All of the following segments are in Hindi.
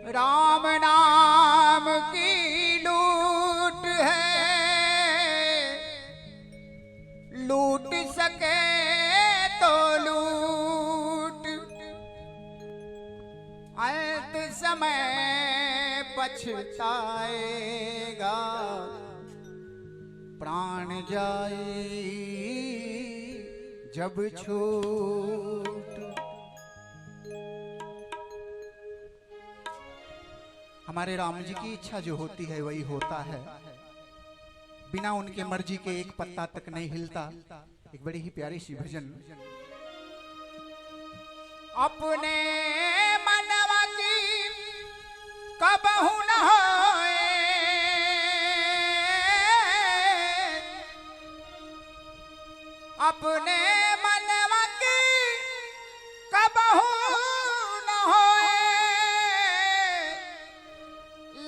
राम नाम की लूट है, लूट सके तो लूट, अंत समय पछताएगा, प्राण जाए जब छूट। हमारे राम जी की इच्छा जो होती है वही होता है, बिना उनके मर्जी के एक पत्ता तक नहीं हिलता। एक बड़ी ही प्यारी सी भजन। अपने मनवा की कबहू न होए, अपने मनवा की कबहू न होए,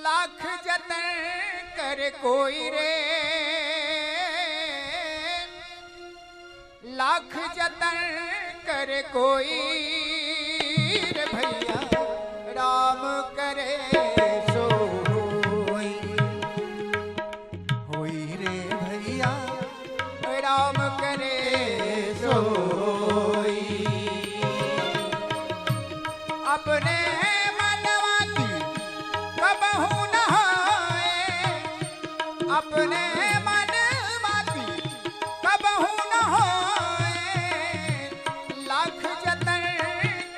लाख जतन कर कोई रे, लाख जतन कर कोई रे भैया, राम करे सो होई, होई रे भैया, राम करे सो होई। अपने मनवा की कबहू न होए, अपने मनवा की कबहू न होए, लाख जतन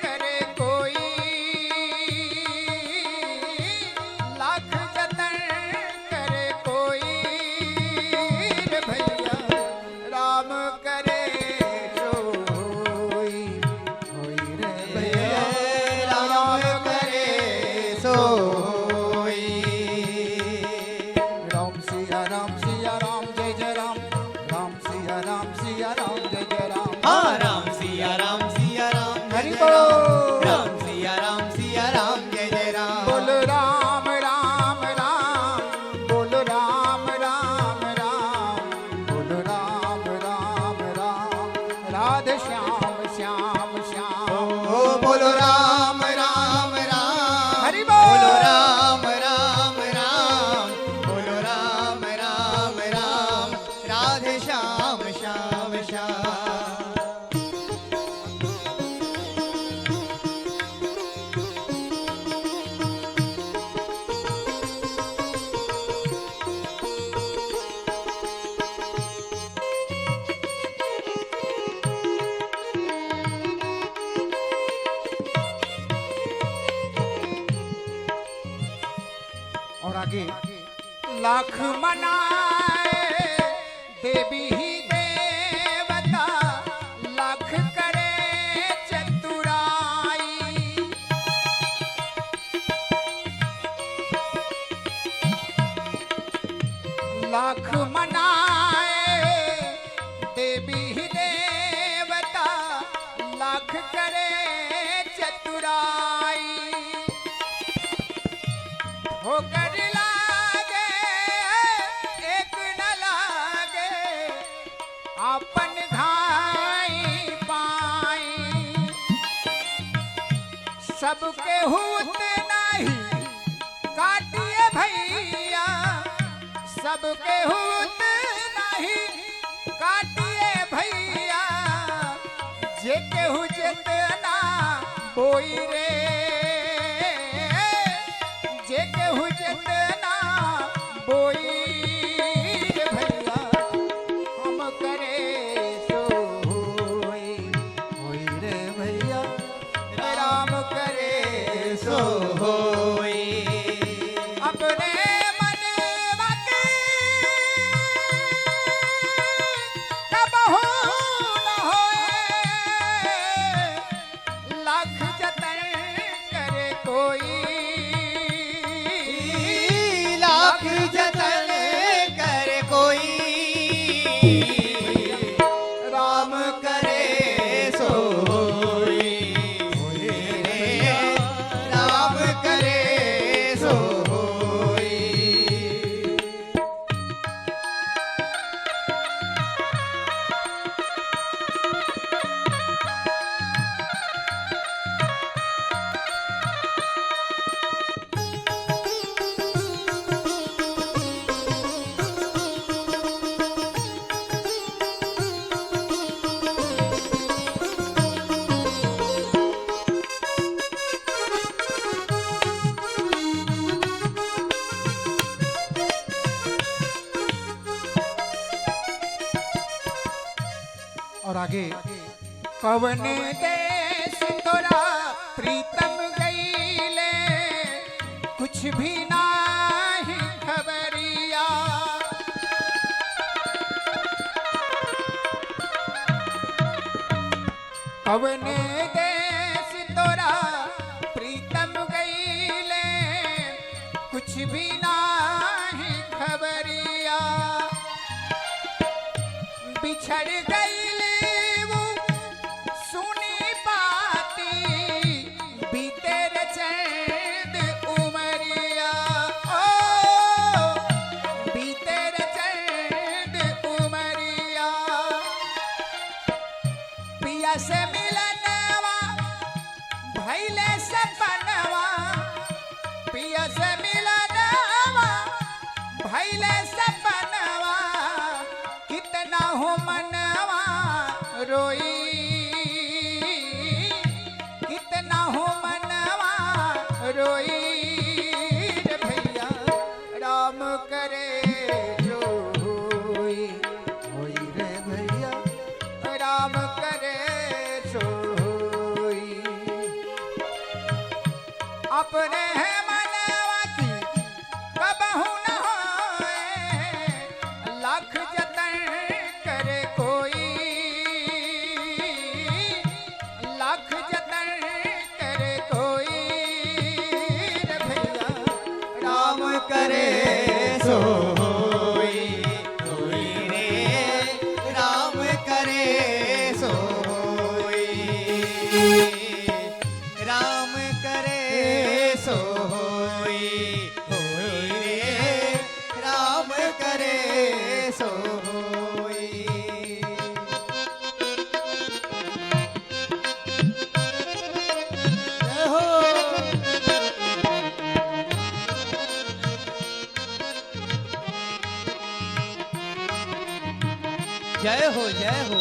करे कोई, लाख जतन करे कोई रे भैया, राम करे सो होई, होई रे भैया, राम करे सो होई। राम सिया राम जय जय राम, राम सिया राम जय जय राम। हाँ राम सिया राम हरि बोल। राम सिया राम जय जय राम। बोल राम राम राम, बोल राम राम राम, बोल राम राम राम, राधे श्याम श्याम श्याम। ओ बोलो राम राम राम, हरि बोल। बोलो राम राम राम, बोलो राम राम राम, राधे श्याम श्याम श्याम। और आगे लाख मनाए देवी ही देवता, लाख करे चतुराई, लाख मनाए देवी ही देवता, लाख करे चतुराई, होकर लागे एक न लागे, आपन घाई पाई, सबके हूत नहीं काटिए भैया, सबके हूत नहीं काटिए भैया, जे केहू जितना बोई रे, जे केहू जितना बोई रे भैया, हम करे सो होई, होई रे भैया, राम करे सो होई। अपने मनवा की कबहू न होए, लाख जतन करे कोई, लाख जतन कर कोई, राम करे सो होई, राम करे सो होई। आगे कवने देश तोरा प्रीतम गईले कुछ भी नाही खबरिया। कवने देश तोरा प्रीतम गईले कुछ भी नाही खबरिया। बिछड़ गईले वो सुनी पाती बीते रे चैन उमरिया। ओ बीते रे चैन उमरिया। पिया से मिलनवा भइले सपनवा। पिया से मिलनवा भइले सपनवा। कितना हो मनवा रोई। कितना हो मनवा रोई रे भैया। राम करे जो होई होई रे भैया। राम करे सो होई। अपने मनवा की कबहू न होए लाख जतन करे कोई। लाख जतन करे कोई रे भैया। राम करे सो होई होई रे। राम करे सो होई। राम करे सो होई होई रे। राम करे सो होई। जय हो। जय हो जय हो।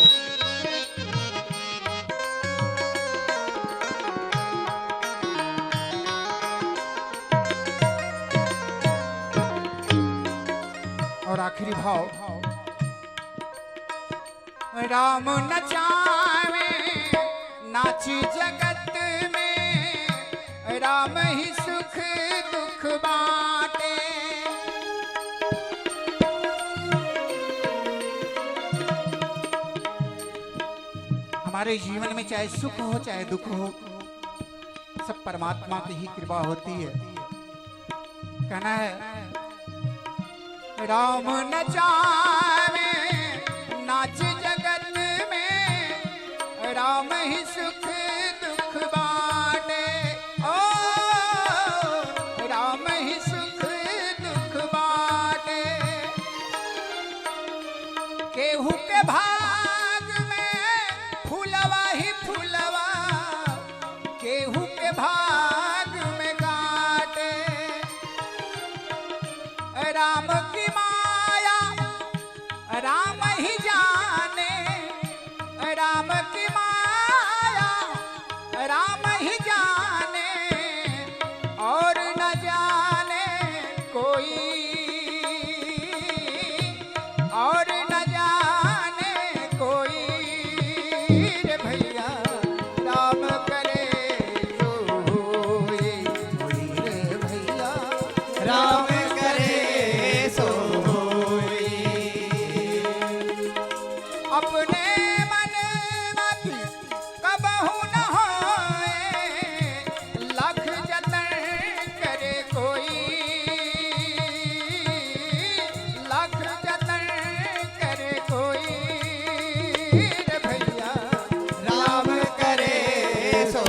और आखिरी भाव। राम नचावे नाची जगत में। राम ही सुख दुख बाटे। हमारे जीवन में चाहे सुख हो चाहे दुख हो सब परमात्मा की ही कृपा होती है। कहना है राम नचावे नाच जगत में। राम ही सुख दुख बाटे। ओ राम ही सुख दुख बाटे। केहू के भाग में फूलवा ही फूलवा। केहू के भाग में काटे। राम की माया राम ही जाने। राम की माया राम ही जाने। और न जाने कोई। और न जाने कोई रे भैया। राम करे जो होई होई रे भैया। राम करे सो होई। अपने मन की कबहू न होए लाख जतन करे कोई। लाख जतन करे कोई रे भैया। राम करे सो